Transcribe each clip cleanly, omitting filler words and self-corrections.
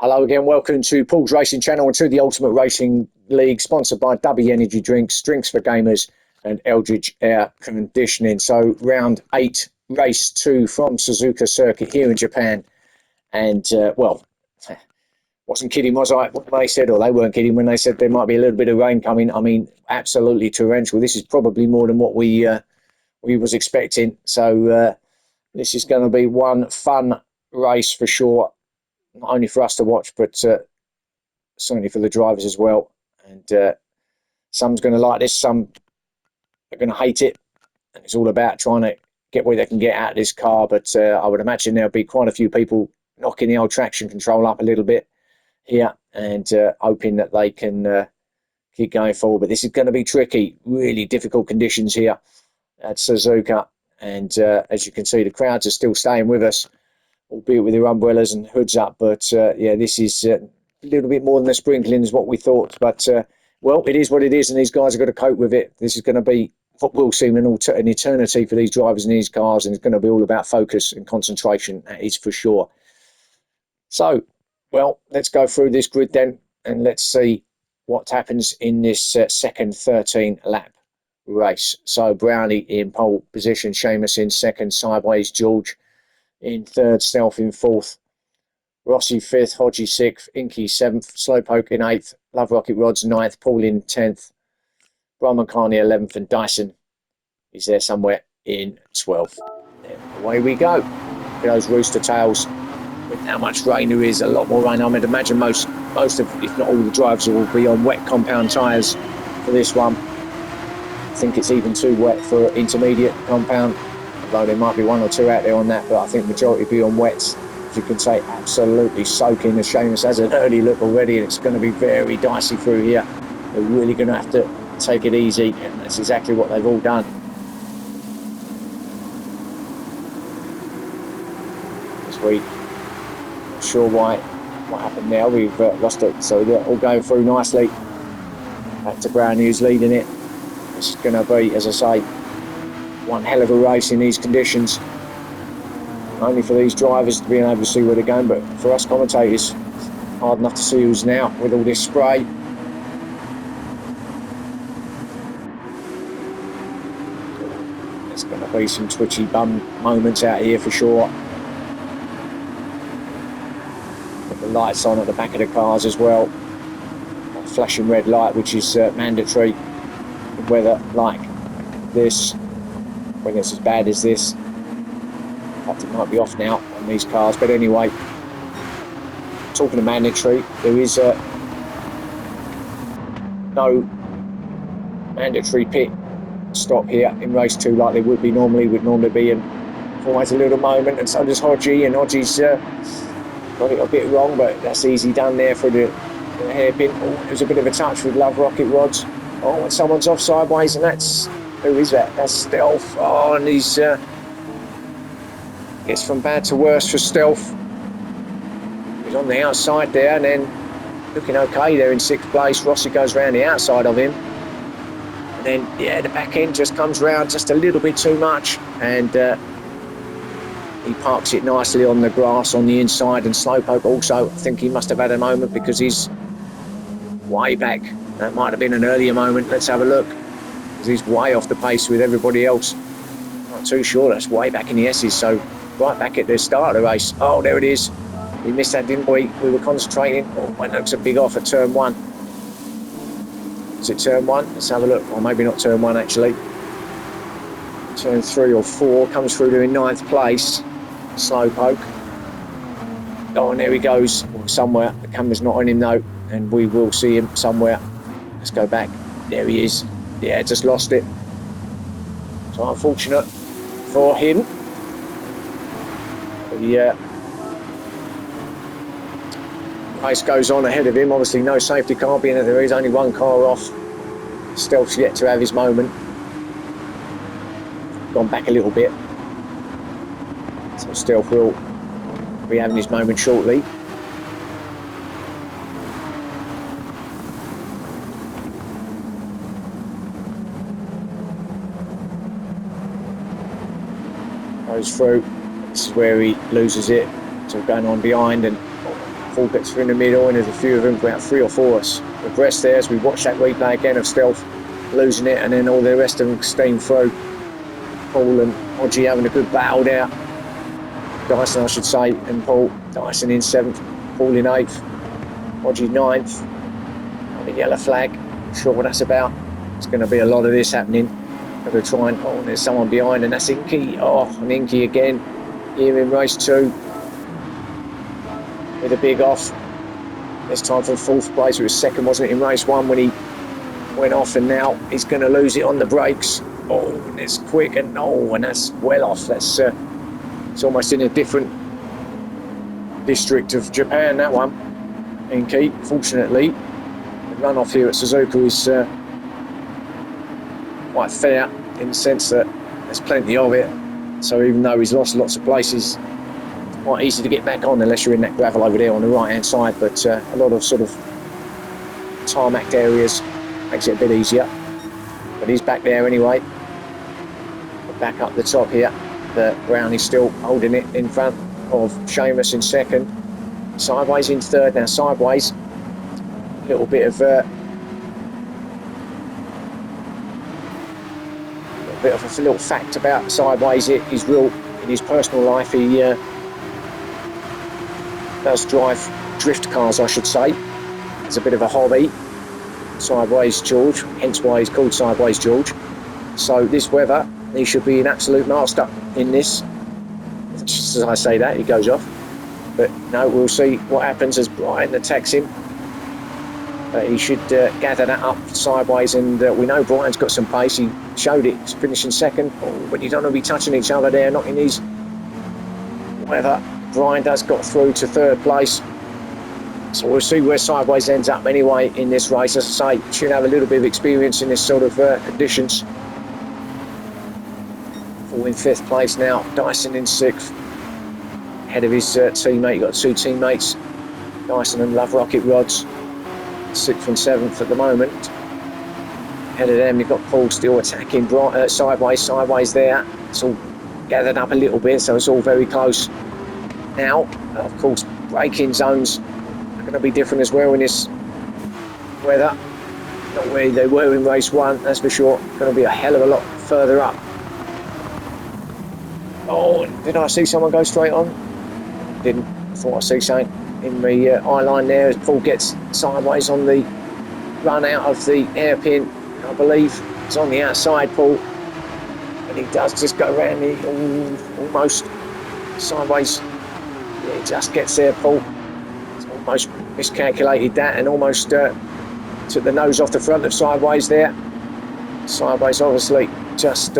Hello again, welcome to Paul's Racing Channel and to the Ultimate Racing League, sponsored by W Energy Drinks, Drinks for Gamers and Eldridge Air Conditioning. So round 8, race 2 from Suzuka circuit here in Japan. And, well, wasn't kidding, was I, when they said, or they weren't kidding when they said there might be a little bit of rain coming. I mean, absolutely torrential. This is probably more than what we was expecting. So this is going to be one fun race for sure. Not only for us to watch, but certainly for the drivers as well. And some's going to like this, some are going to hate it. And it's all about trying to get where they can get out of this car. But I would imagine there'll be quite a few people knocking the old traction control up a little bit here and hoping that they can keep going forward. But this is going to be tricky, really difficult conditions here at Suzuka. And as you can see, the crowds are still staying with us, albeit with their umbrellas and hoods up. But yeah, this is a little bit more than the sprinkling is what we thought. But well, it is what it is, and these guys have got to cope with it. This is going to be what will seem an eternity for these drivers in these cars, and it's going to be all about focus and concentration, that is for sure. So, well, let's go through this grid then, and let's see what happens in this second 13-lap race. So Brownie in pole position, Seamus in second, sideways George in third, Stealth in fourth, Rossi fifth, Hodgie sixth, Inky seventh, Slowpoke in eighth, Love Rocket Rods ninth, Paul in 10th, Brahman Carney 11th, and Dyson is there somewhere in 12th. Away we go. Those rooster tails. With how much rain there is, a lot more rain. I would imagine most of, if not all, the drivers will be on wet compound tyres for this one. I think it's even too wet for intermediate compound, although there might be one or two out there on that, but I think the majority will be on wets. As you can say, absolutely soaking. As Seamus has an early look already, and it's going to be very dicey through here. They're really going to have to take it easy, and that's exactly what they've all done. This week, not sure what happened there. We've lost it, so they're all going through nicely. Back to Brown, who's leading it. It's going to be, as I say, one hell of a race in these conditions. Only for these drivers to be able to see where they're going, but for us commentators, hard enough to see who's now with all this spray. There's going to be some twitchy bum moments out here for sure. Got the lights on at the back of the cars as well. That flashing red light, which is mandatory in weather like this, when it's as bad as this. In fact, it might be off now on these cars, but anyway, talking of mandatory, there is no mandatory pit stop here in race 2 like there would normally be, and always a little moment, and so does Hodgie, and Hodgie's got it a bit wrong, but that's easy done there for the hairpin. Oh, there's a bit of a touch with Love Rocket Rods. Oh, and someone's off sideways, and that's, who is that? That's Stealth. Oh, and he's gets from bad to worse for Stealth. He's on the outside there, and then looking okay there in 6th place. Rossi goes round the outside of him, and then yeah, the back end just comes round just a little bit too much, and he parks it nicely on the grass on the inside. And Slowpoke also, I think he must have had a moment because he's way back. That might have been an earlier moment. Let's have a look, because he's way off the pace with everybody else. Not too sure, that's way back in the S's, so right back at the start of the race. Oh, there it is. We missed that, didn't we? We were concentrating. Oh, it looks a big off at turn 1. Is it turn 1? Let's have a look. Or maybe not turn 1, actually. Turn 3 or 4. Comes through to in 9th place. Slowpoke. Oh, and there he goes. Somewhere. The camera's not on him, though. And we will see him somewhere. Let's go back. There he is. Yeah, just lost it. So unfortunate for him. The race goes on ahead of him. Obviously no safety car, being that there is only one car off. Stealth's yet to have his moment. Gone back a little bit. So Stealth will be having his moment shortly. Goes through. This is where he loses it. It's all going on behind, and Paul gets through in the middle, and there's a few of them, about 3 or 4 abreast there as we watch that replay again of Stealth losing it, and then all the rest of them steam through. Paul and Odgie having a good battle there. Dyson, I should say, and Paul. Dyson in 7th, Paul in 8th, Odgie 9th. On the yellow flag, not sure what that's about. It's going to be a lot of this happening. Going to try and, oh, there's someone behind, and that's Inky. Oh, and Inky again here in race 2 with a big off. This time from 4th place. It was 2nd, wasn't it, in race 1 when he went off, and now he's going to lose it on the brakes. Oh, and it's quick, and oh, and that's well off. That's it's almost in a different district of Japan, that one. Inky, fortunately, the run-off here at Suzuka is quite fair in the sense that there's plenty of it. So even though he's lost lots of places, it's quite easy to get back on unless you're in that gravel over there on the right-hand side. But a lot of sort of tarmac areas makes it a bit easier. But he's back there anyway. Back up the top here. The Brown is still holding it in front of Seamus in 2nd. Sideways in 3rd. Now Sideways, a little bit of a little fact about Sideways. His real, in his personal life, he does drive drift cars, I should say. It's a bit of a hobby. Sideways George, hence why he's called Sideways George. So this weather, he should be an absolute master in this. Just as I say that, he goes off. But no, we'll see what happens as Brian attacks him. He should gather that up Sideways, and we know Brian's got some pace. He showed it, he's finishing 2nd. Oh, but you don't want to be touching each other there, knocking these. However, Brian does got through to 3rd place. So we'll see where Sideways ends up anyway in this race. As I say, should have a little bit of experience in this sort of conditions. Paul in 5th place now, Dyson in 6th. Ahead of his teammate, you've got 2 teammates, Dyson and Love Rocket Rods, 6th and 7th at the moment. Ahead of them, you've got Paul still attacking Sideways there. It's all gathered up a little bit, so it's all very close now. Of course, braking zones are going to be different as well in this weather. Not where they were in race 1, that's for sure. Going to be a hell of a lot further up. Oh, did I see someone go straight on? Didn't. I thought I see something in the eye line there as Paul gets Sideways on the run out of the hairpin. I believe it's on the outside, Paul. And he does just go around the almost Sideways. Yeah, he just gets there, Paul. He's almost miscalculated that and almost took the nose off the front of Sideways there. Sideways obviously just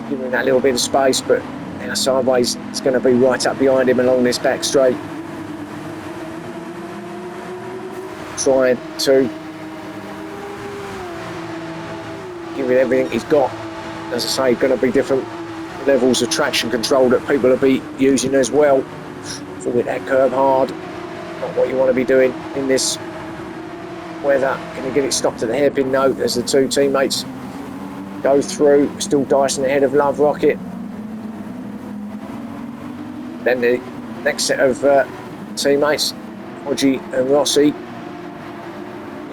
giving that little bit of space, but now Sideways is going to be right up behind him along this back straight. Trying to give it everything he's got. As I say, going to be different levels of traction control that people will be using as well. Full hit that curb hard. Not what you want to be doing in this weather. Can you get it stopped at the hairpin? No, as the 2 teammates go through. Still Dyson ahead of Love Rocket. Then the next set of teammates, Odgie and Rossi,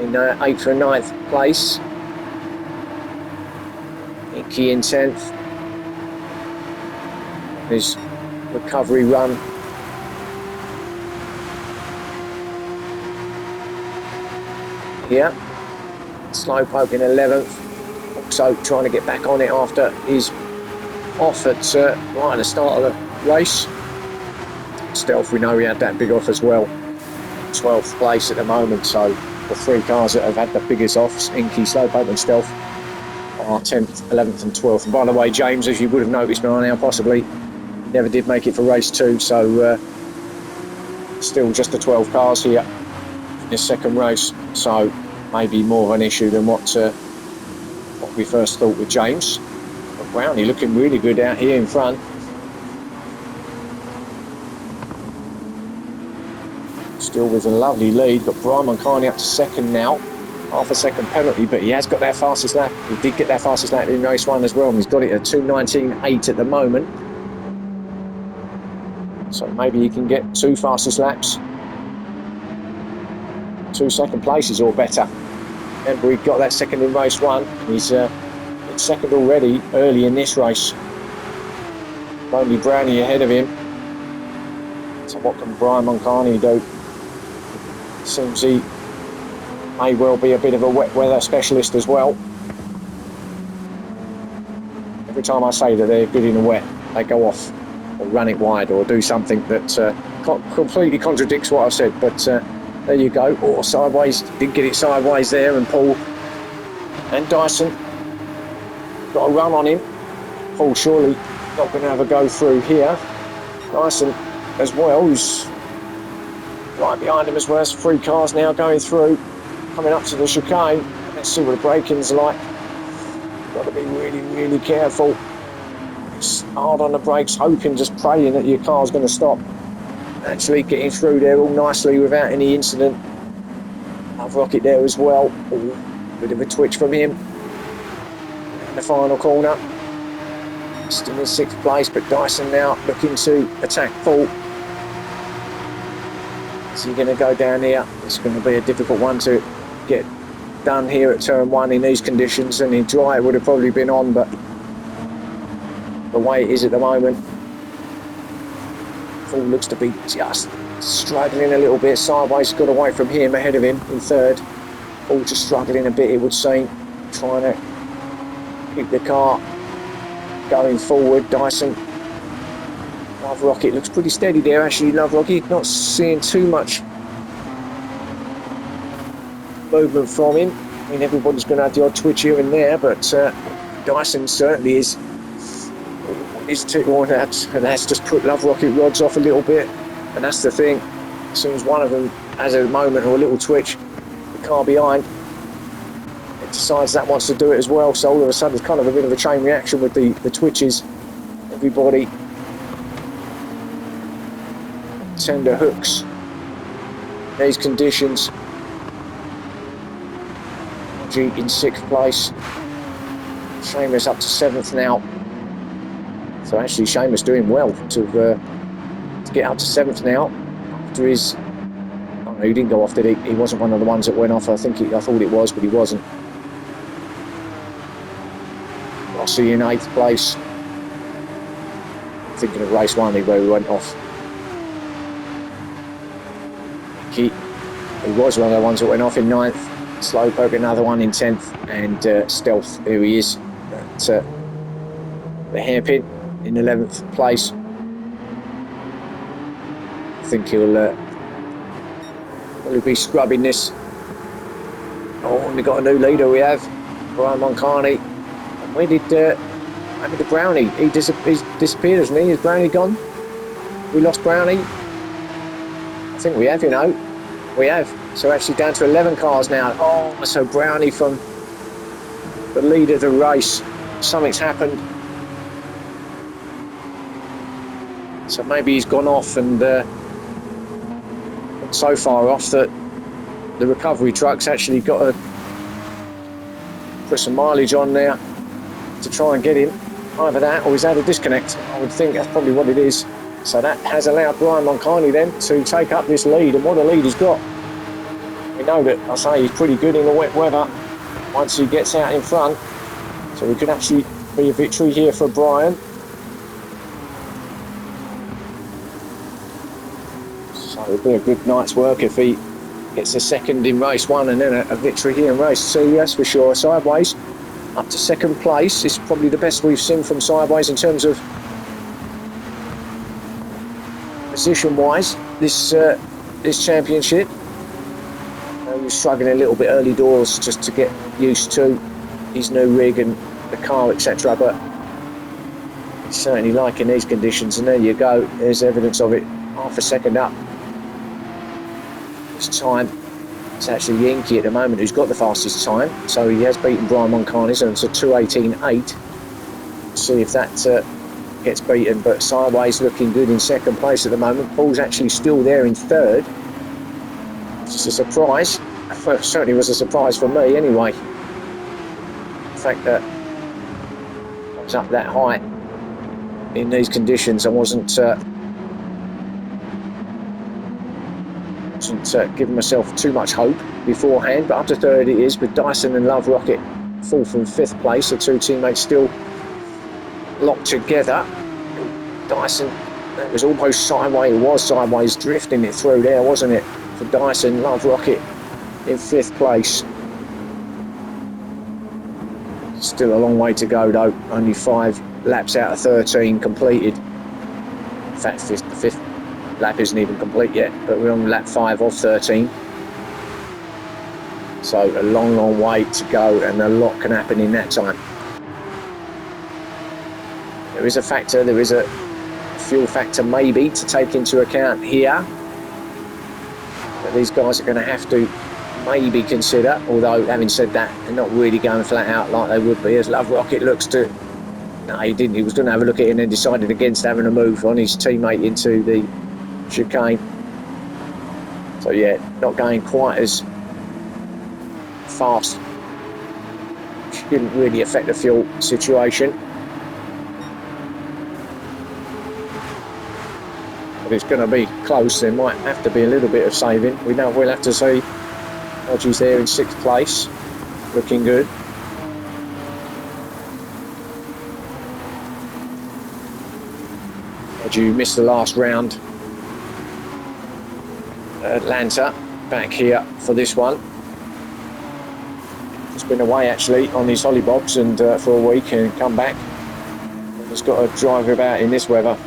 in 8th and 9th place. Inky in 10th. His recovery run. Here. Slowpoke in 11th. Also trying to get back on it after his off at right at the start of the race. Stealth, we know he had that big off as well. 12th place at the moment, so the 3 cars that have had the biggest offs, Inky, Slowpoke and Stealth, are 10th, 11th and 12th. And by the way, James, as you would have noticed by now possibly, never did make it for race 2, so still just the 12 cars here in this second race, so maybe more of an issue than what we first thought with James. But Brownie looking really good out here in front. Still with a lovely lead. Got Brian Moncani up to 2nd now. Half a second penalty, but he has got that fastest lap. He did get that fastest lap in race 1 as well, and he's got it at 2:19.8 at the moment. So maybe he can get 2 fastest laps, 2 second places or better. Remember, he got that second in race 1. He's in second already early in this race. Only Brownie ahead of him. So what can Brian Moncani do? Seems he may well be a bit of a wet weather specialist as well. Every time I say that they're good in the wet, they go off or run it wide or do something that completely contradicts what I've said. But there you go. Or sideways, did get it sideways there, and Paul and Dyson got a run on him. Paul surely not going to have a go through here. Dyson as well, who's right behind him as well. 3 cars now going through, coming up to the chicane. Let's see what the braking's like. Got to be really, really careful. It's hard on the brakes, hoping, just praying that your car's going to stop. Actually getting through there all nicely without any incident. Love Rocket there as well. Ooh, bit of a twitch from him. In the final corner. Still in 6th place, but Dyson now looking to attack Paul. Is he going to go down here? It's going to be a difficult one to get done here at turn 1 in these conditions, and in dry it would have probably been on, but the way it is at the moment, Paul looks to be just struggling a little bit. Sideways got away from him, ahead of him in 3rd. Paul just struggling a bit, it would seem, trying to keep the car going forward. Dyson, Love Rocket looks pretty steady there actually. Love Rocket not seeing too much movement from him. I mean, everybody's going to have the odd twitch here and there, but Dyson certainly is too, and that's just put Love Rocket rods off a little bit, and that's the thing. As soon as one of them has a moment or a little twitch, the car behind, it decides that wants to do it as well. So all of a sudden it's kind of a bit of a chain reaction with the twitches. Everybody tender hooks these conditions. G in 6th place. Seamus up to 7th now. So actually Seamus doing well to get up to 7th now after his... Oh no, he didn't go off, did he? He wasn't one of the ones that went off. I thought it was, but he wasn't. Rossi in 8th place. Thinking of race 1 where he went off. He was one of the ones that went off in 9th. Slowpoke another one in 10th, and Stealth, here he is at the hairpin in 11th place. I think he'll be scrubbing this. Oh, and we've got a new leader, we have Brian Moncani. And where did the Brownie? He's disappeared, hasn't he? Is Brownie gone? We lost Brownie? I think we have, you know. We have. So actually down to 11 cars now. Oh, so Brownie from the lead of the race. Something's happened. So maybe he's gone off and so far off that the recovery truck's actually got to put some mileage on there to try and get him. Either that or he's had a disconnect. I would think that's probably what it is. So that has allowed Brian Moncani then to take up this lead, and what a lead he's got. We know that, I say, he's pretty good in the wet weather once he gets out in front. So it could actually be a victory here for Brian. So it'll be a good night's work if he gets a second in race 1 and then a victory here in race 2, that's for sure. Sideways up to 2nd place. It's probably the best we've seen from Sideways in terms of position-wise this championship. He was struggling a little bit early doors just to get used to his new rig and the car, etc. But he's certainly liking these conditions, and there you go. There's evidence of it. Half a second up. This time, it's actually Yankee at the moment who's got the fastest time. So he has beaten Brian Moncani, so it's a 2:18.8. See if that gets beaten. But Sideways looking good in 2nd place at the moment. Paul's actually still there in 3rd. It's a surprise. Well, it certainly was a surprise for me anyway. The fact that I was up that high in these conditions, I wasn't Wasn't giving myself too much hope beforehand, but up to third it is, with Dyson and Love Rocket fourth and fifth place. The two teammates still locked together. Dyson, that was almost sideways. It was sideways, drifting it through there, wasn't it? For Dyson, Love Rocket in fifth place. Still a long way to go though. Only 5 laps out of 13 completed. In fact, the fifth lap isn't even complete yet, but we're on lap 5 of 13. So a long way to go, and a lot can happen in that time. There is a factor, there is a fuel factor maybe to take into account here. But these guys are going to have to maybe consider, although having said that, they're not really going flat out like they would be, as Love Rocket looks to... No, he didn't. He was going to have a look at it and then decided against having a move on his teammate into the chicane. So yeah, not going quite as fast. Didn't really affect the fuel situation. But it's going to be close. There might have to be a little bit of saving. We'll have to see. Dodgy's there in 6th place, looking good. Dodgy missed the last round. Atlanta back here for this one. He's been away actually on his hollybox and for a week, and come back. He's got to drive about in this weather.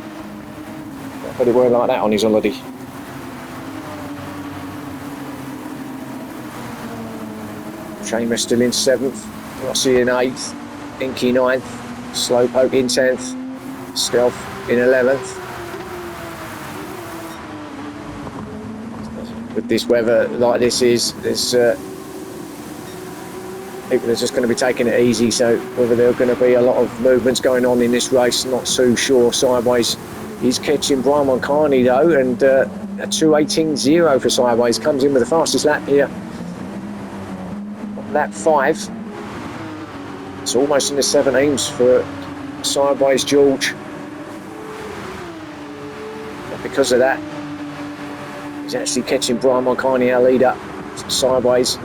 But it weren't like that on his holiday. Shamer still in 7th, Rossi in 8th, Inky 9th, Slowpoke in 10th, Stealth in 11th. With this weather like this is, there's people are just going to be taking it easy, so whether there are going to be a lot of movements going on in this race, not so sure. Sideways, he's catching Brian Moncani though, and a 2:18.0 for Sideways, comes in with the fastest lap here. Lap 5. It's almost in the 17s for Sideways George. But because of that, he's actually catching Brian Moncani, our leader. Sideways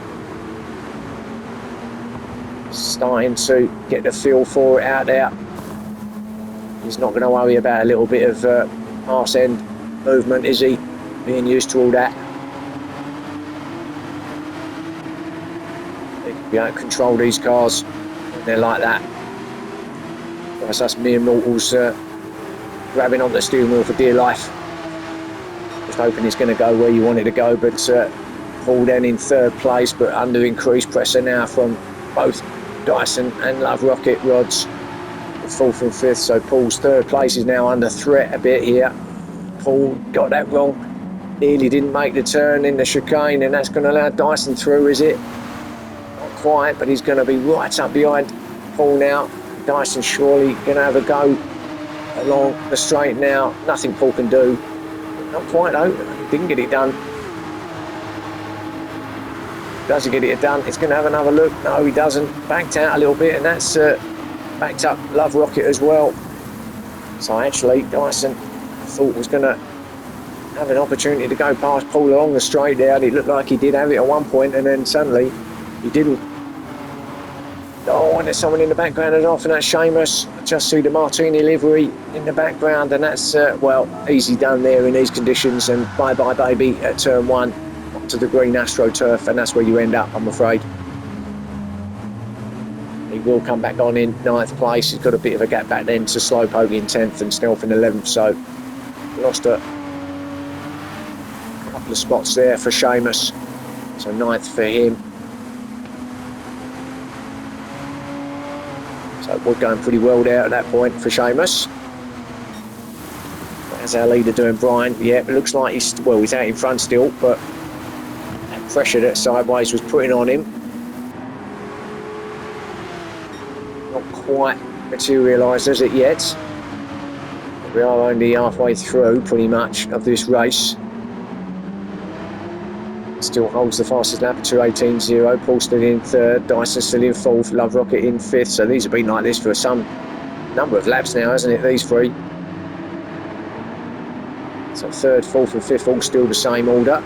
starting to get the feel for it out there. He's not going to worry about a little bit of arse end movement, is he? Being used to all that. You don't control these cars when they're like that. That's us mere mortals grabbing on the steering wheel for dear life. Just hoping it's going to go where you want it to go, but Paul then in 3rd place, but under increased pressure now from both Dyson and Love Rocket rods. 4th and 5th, so Paul's 3rd place is now under threat a bit here. Paul got that wrong. Nearly didn't make the turn in the chicane, and that's going to allow Dyson through, is it? Quiet, but he's going to be right up behind Paul now. Dyson surely going to have a go along the straight now. Nothing Paul can do. Not quite though. Didn't get it done. Doesn't get it done. It's going to have another look. No, he doesn't. Backed out a little bit, and that's backed up Love Rocket as well. So actually, Dyson thought was going to have an opportunity to go past Paul along the straight there. It looked like he did have it at one point, and then suddenly he didn't. Oh, and there's someone in the background and off, and that's Seamus. Just see the Martini livery in the background, and that's, well, easy done there in these conditions, and bye-bye, baby, at turn 1, onto the green AstroTurf, and that's where you end up, I'm afraid. He will come back on in 9th place. He's got a bit of a gap back then to Slowpoke in 10th and Stealth in 11th, so lost a couple of spots there for Seamus. So 9th for him. So we're going pretty well there at that point for Seamus. How's our leader doing, Brian? Yeah, it looks like he's out in front still, but that pressure that Sideways was putting on him not quite materialised as it yet. We are only halfway through pretty much of this race. Still holds the fastest lap, 2:18.0. Paul still in 3rd, Dyson still in 4th, Love Rocket in 5th. So these have been like this for some number of laps now, hasn't it, these 3? So 3rd, 4th and 5th all still the same order.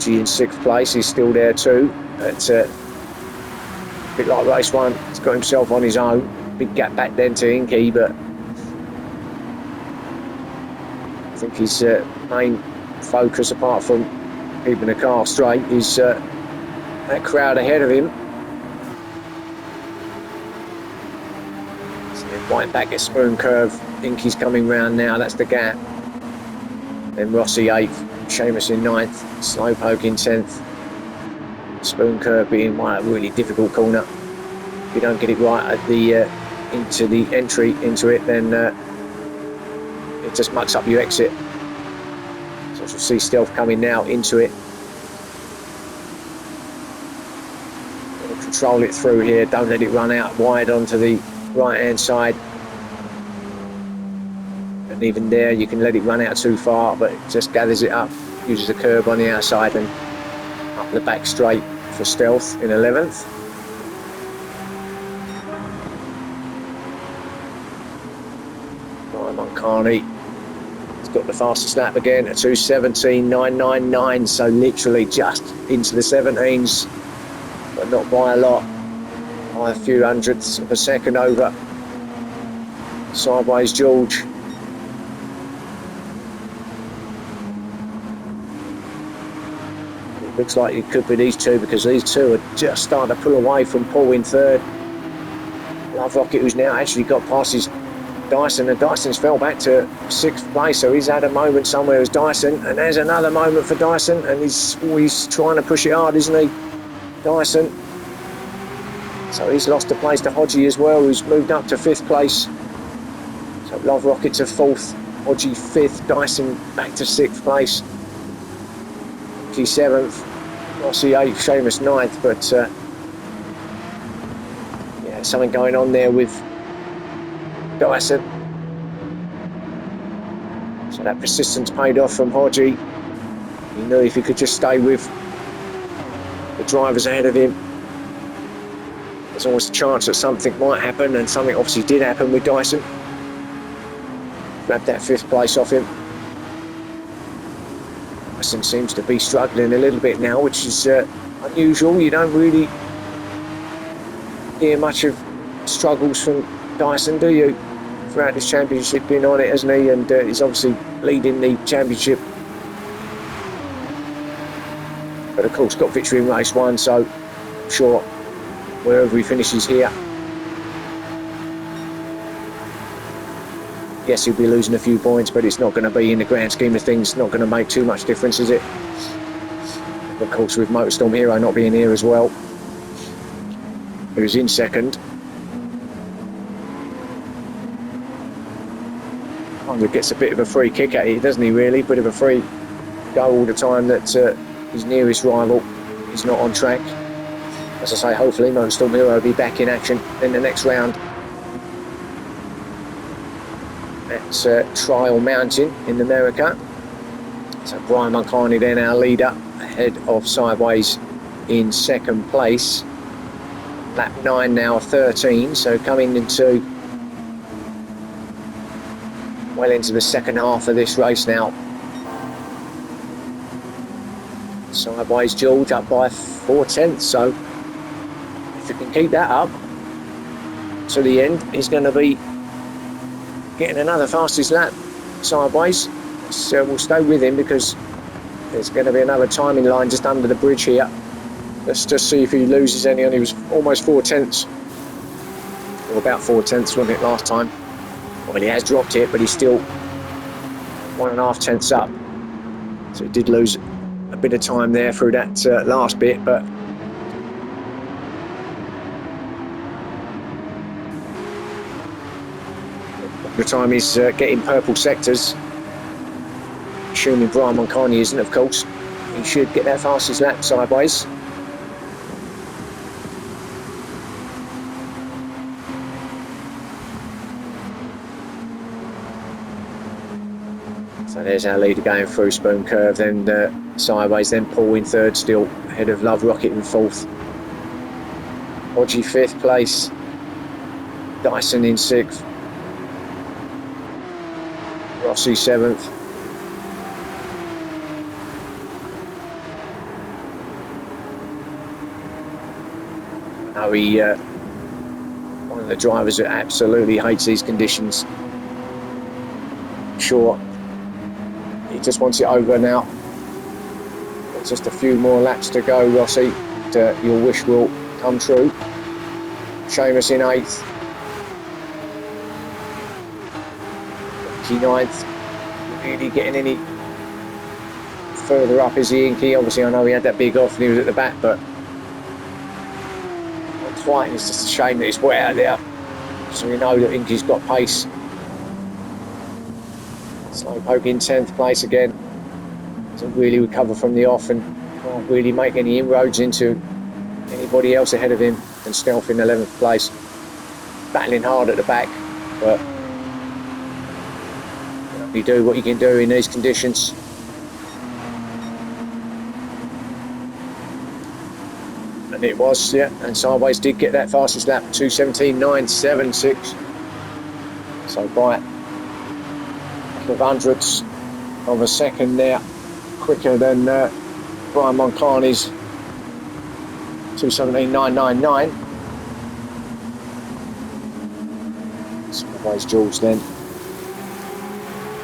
Hodgie in 6th place, he's still there too. But a bit like race 1, he's got himself on his own. Big gap back then to Inky, but I think his main focus, apart from keeping the car straight, is that crowd ahead of him. So right back at Spoon Curve, Inky's coming round now, that's the gap. Then Rossi 8th, Seamus in 9th, Slowpoke in 10th. Spoon Curve being one a really difficult corner. If you don't get it right at the into the entry into it, then it just mucks up your exit. So you'll see Stealth coming now into it. Control it through here, don't let it run out wide onto the right hand side. And even there you can let it run out too far, but it just gathers it up, uses a curb on the outside and up the back straight for Stealth in 11th. Carney, he's got the fastest lap again at 2:17.999, so literally just into the 17s, but not by a lot, by a few hundredths of a second over Sideways George. It looks like it could be these two, because these two are just starting to pull away from Paul in 3rd. Love Rocket, who's now actually got past his Dyson, and Dyson's fell back to 6th place, so he's had a moment somewhere as Dyson, and there's another moment for Dyson, and he's always trying to push it hard, isn't he, Dyson? So he's lost a place to Hodgie as well, who's moved up to 5th place. So Love Rocket to 4th, Hodgie 5th, Dyson back to 6th place. He 7th, Rossi 8th, Seamus 9th, but yeah, something going on there with Dyson. So that persistence paid off from Hodgie. He knew if he could just stay with the drivers ahead of him, there's always a chance that something might happen, and something obviously did happen with Dyson. Grabbed that 5th place off him. Dyson seems to be struggling a little bit now, which is unusual. You don't really hear much of struggles from Dyson, do you? Throughout this championship, been on it, hasn't he? And he's obviously leading the championship. But of course, got victory in race 1, so I'm sure wherever he finishes here, yes, he'll be losing a few points, but it's not going to be, in the grand scheme of things, not going to make too much difference, is it? Of course, with Motorstorm Hero not being here as well, who's in 2nd. Gets a bit of a free kick at it, doesn't he, really? Bit of a free go all the time that his nearest rival is not on track. As I say, hopefully Motorstorm Hero will be back in action in the next round. That's Trial Mountain in America. So Brian Mulcahy then our leader, ahead of Sideways in 2nd place. Lap 9 now, 13, so coming into well into the 2nd half of this race now. Sideways George up by 4/10, so if you can keep that up to the end, he's going to be getting another fastest lap. Sideways, so we'll stay with him because there's going to be another timing line just under the bridge here. Let's just see if he loses any, and he was almost 4/10, or about 4/10, wasn't it, last time? Well, he has dropped it, but he's still 1.5 tenths up. So he did lose a bit of time there through that last bit, but the time he's getting purple sectors, assuming Brian Mulcahy isn't, of course, he should get that fastest lap Sideways. So there's our leader going through Spoon Curve, then Sideways, then Paul in 3rd still, ahead of Love Rocket in 4th. Hodgie 5th place, Dyson in 6th, Rossi 7th, know he one of the drivers that absolutely hates these conditions. Sure, he just wants it over now. There's just a few more laps to go, Rossi, and your wish will come true. Seamus in 8th. Inky 9th. Really getting any further up is the Inky. Obviously I know he had that big off and he was at the back, but not quite. It's just a shame that he's wet out there. So we know that Inky's got pace. Slowpoke in 10th place again. Doesn't really recover from the off and can't really make any inroads into anybody else ahead of him. And Stealth in 11th place. Battling hard at the back, but you do what you can do in these conditions. And it was, yeah, and Sideways did get that fastest lap, 2:17.976. So by a couple of hundredths of a second there, quicker than Brian Moncani's 2:17.999. Sideways Jules then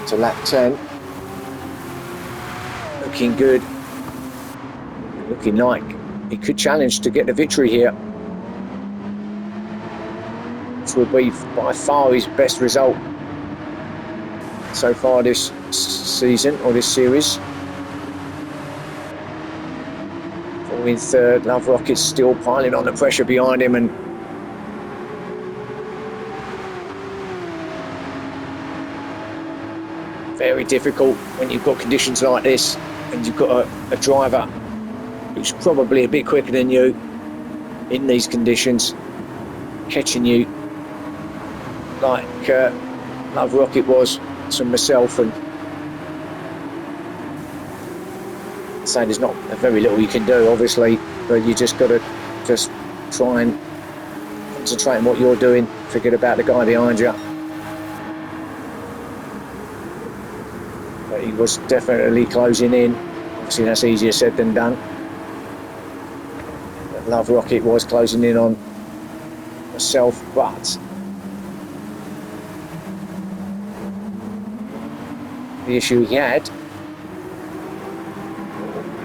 to lap 10. Looking good. Looking like he could challenge to get the victory here. Which would be by far his best result so far this season or this series. In 3rd, Love Rocket's still piling on the pressure behind him, and very difficult when you've got conditions like this and you've got a driver who's probably a bit quicker than you in these conditions catching you like Love Rocket was to myself. And so there's not very little you can do, obviously, but you just got to just try and concentrate on what you're doing, forget about the guy behind you. But he was definitely closing in. Obviously that's easier said than done. But Love Rocket was closing in on myself, but the issue he had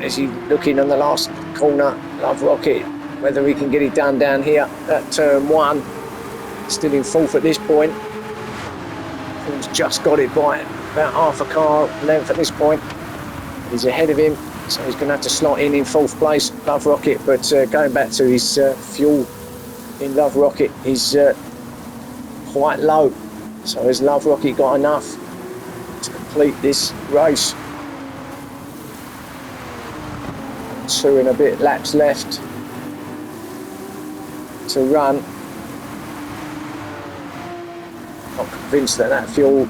is he looking on the last corner, Love Rocket, whether he can get it done down here at turn 1. Still in 4th at this point. He's just got it by about half a car length at this point. He's ahead of him, so he's going to have to slot in 4th place, Love Rocket. But going back to his fuel in Love Rocket, he's quite low. So has Love Rocket got enough to complete this race? 2 and a bit laps left to run. Not convinced that fuel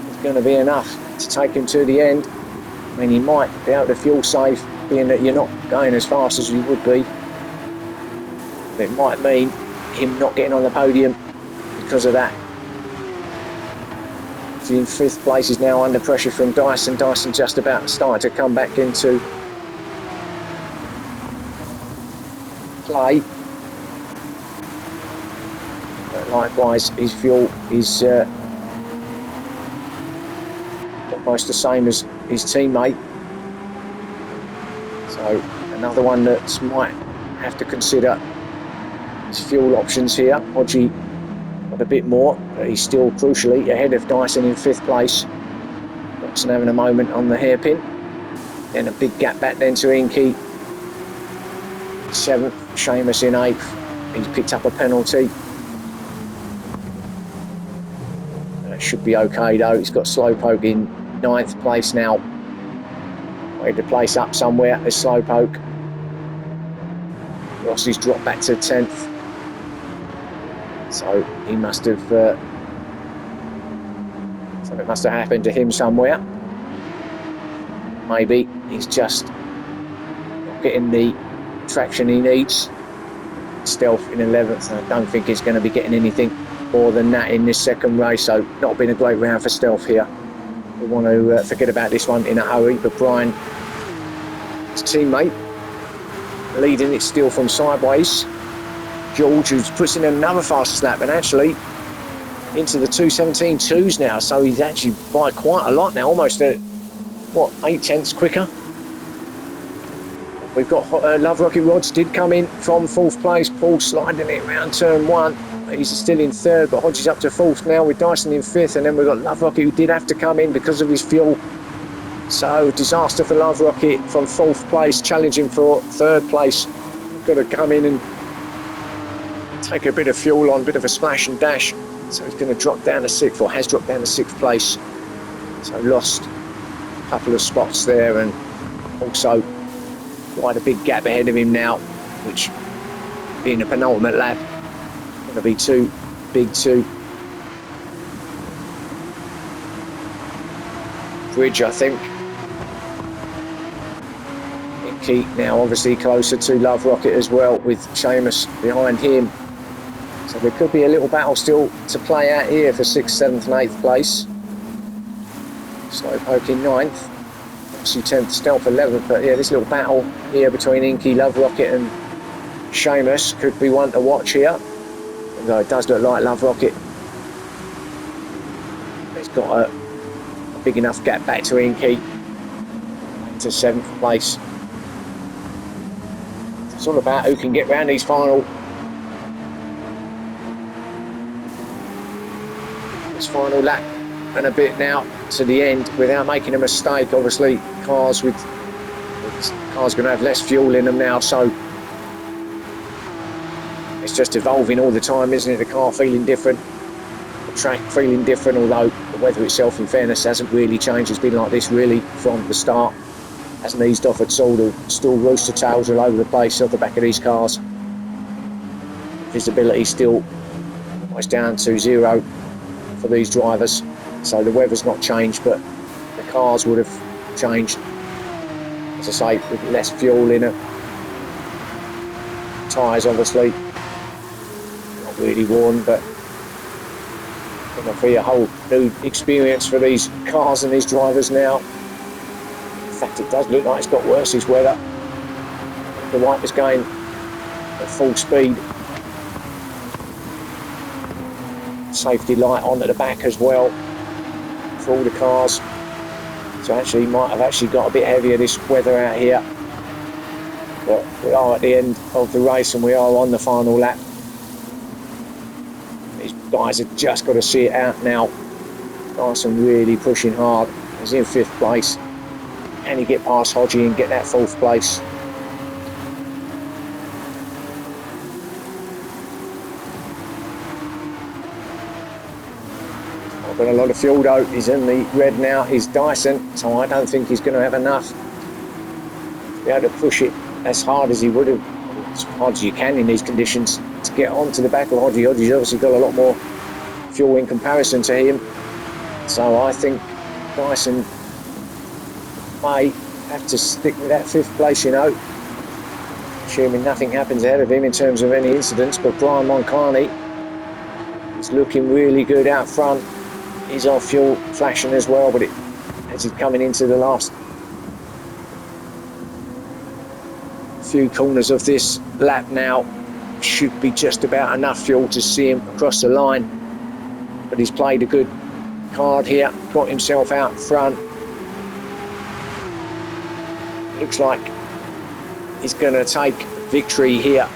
is going to be enough to take him to the end. I mean, he might be able to fuel save, being that you're not going as fast as you would be. It might mean him not getting on the podium because of that. In 5th place is now under pressure from Dyson. Dyson just about starting to come back into play. But likewise, his fuel is almost the same as his teammate. So another one that might have to consider his fuel options here. Hodgie got a bit more, but he's still crucially ahead of Dyson in 5th place. Dyson having a moment on the hairpin. Then a big gap back then to Inky. 7th, Seamus in 8th. He's picked up a penalty. That should be okay though. He's got Slowpoke in 9th place now. Waited to place up somewhere as Slowpoke. Rossi's dropped back to 10th. So he must have, something must have happened to him somewhere. Maybe he's just not getting the traction he needs. Stealth in 11th. I don't think he's going to be getting anything more than that in this second race. So not been a great round for Stealth here. We want to forget about this one in a hurry. But Brian, his teammate, leading it still from sideways. George, who puts in another fast lap, and actually into the 2:17.2s now, so he's actually by quite a lot now, almost at, what, 8/10 quicker. We've got Love Rocket Rods did come in from 4th place. Paul sliding it around turn 1. He's still in 3rd, but Hodges up to 4th now with Dyson in 5th, and then we've got Love Rocket, who did have to come in because of his fuel. So disaster for Love Rocket from 4th place, challenging for 3rd place. Got to come in and take a bit of fuel on, a bit of a splash and dash. So he's going to drop down to 6th, or has dropped down to 6th place. So lost a couple of spots there, and also quite a big gap ahead of him now, which being a penultimate lap, going to be too big to bridge, I think. Inky now obviously closer to Love Rocket as well, with Seamus behind him. So there could be a little battle still to play out here for 6th, 7th and 8th place. Slowpoke in 9th. Obviously 10th, Stealth 11th, but yeah, this little battle here between Inky, Love Rocket and Seamus could be one to watch here. Although it does look like Love Rocket, he's got a big enough gap back to Inky, to 7th place. It's all about who can get round these final lap and a bit now to the end without making a mistake. Obviously cars going to have less fuel in them now, so it's just evolving all the time, isn't it? The car feeling different, the track feeling different, although the weather itself, in fairness, hasn't really changed. It's been like this really from the start, hasn't eased off at all. There's still rooster tails all over the place off the back of these cars. Visibility still almost down to 0 for these drivers, so the weather's not changed, but the cars would have changed, as I say, with less fuel in it. Tyres obviously not really worn, but it'll be a whole new experience for these cars and these drivers now. In fact, it does look like it's got worse this weather. The white was going at full speed. Safety light on at the back as well for all the cars, so actually might have actually got a bit heavier this weather out here, but we are at the end of the race and we are on the final lap. These guys have just got to see it out now. Dyson really pushing hard. He's in 5th place. Can he get past Hodgie and get that 4th place? Got a lot of fuel though. He's in the red now, he's Dyson, so I don't think he's going to have enough to be able to push it as hard as he would have, as hard as you can in these conditions, to get onto the back of Hodgie. Hodgie's obviously got a lot more fuel in comparison to him, so I think Dyson may have to stick with that 5th place, you know, assuming nothing happens ahead of him in terms of any incidents. But Brian Moncani is looking really good out front. He's off fuel flashing as well, but as he's coming into the last few corners of this lap now, should be just about enough fuel to see him across the line. But he's played a good card here, got himself out front. Looks like he's going to take victory here.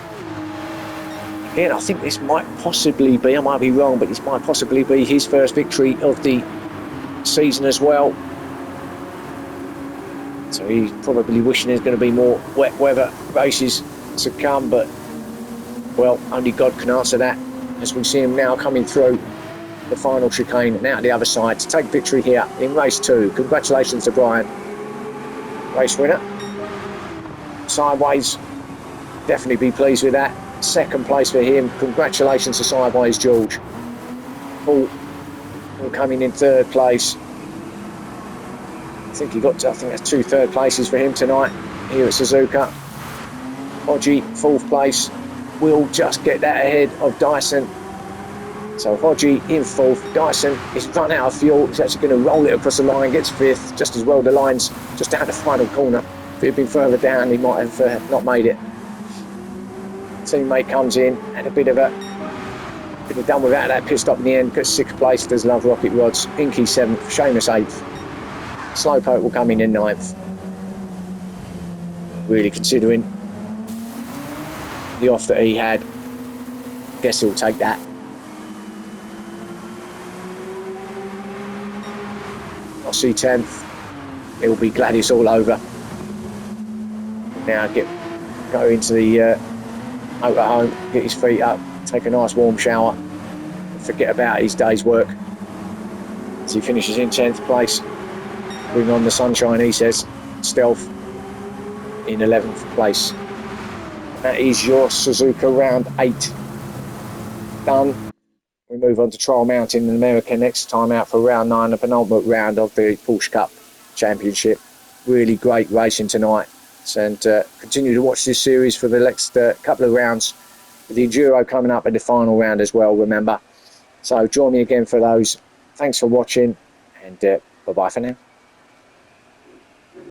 Again, I think this might possibly be, I might be wrong, but this might possibly be his first victory of the season as well. So he's probably wishing there's going to be more wet weather races to come, but, well, only God can answer that, as we see him now coming through the final chicane and out the other side to take victory here in race 2. Congratulations to Brian, race winner. Sideways, definitely be pleased with that. 2nd place for him. Congratulations to Sideways George. Paul coming in 3rd place. I think that's 2 3rd places for him tonight here at Suzuka. Hodgie 4th place. Will just get that ahead of Dyson. So Hodgie in 4th. Dyson is run out of fuel. He's actually going to roll it across the line. Gets 5th. Just as well the line's just down the final corner. If it had been further down, he might have not made it. teammate comes in, and a bit of done without that pit stop in the end. Got 6th place, does love Rocket Rods. Inky 7th, Seamus 8th. Slowpoke will come in 9th. Really considering the off that he had, guess he'll take that. I'll see 10th. He'll be glad it's all over. Now go into the motorhome, get his feet up, take a nice warm shower, and forget about his day's work. As he finishes in 10th place, bring on the sunshine, he says. Stealth in 11th place. That is your Suzuka round 8 done. We move on to Trial Mountain in America next time out for round 9, the penultimate round of the Porsche Cup Championship. Really great racing tonight, and continue to watch this series for the next couple of rounds, with the Enduro coming up in the final round as well, remember. So join me again for those. Thanks for watching, and bye-bye for now.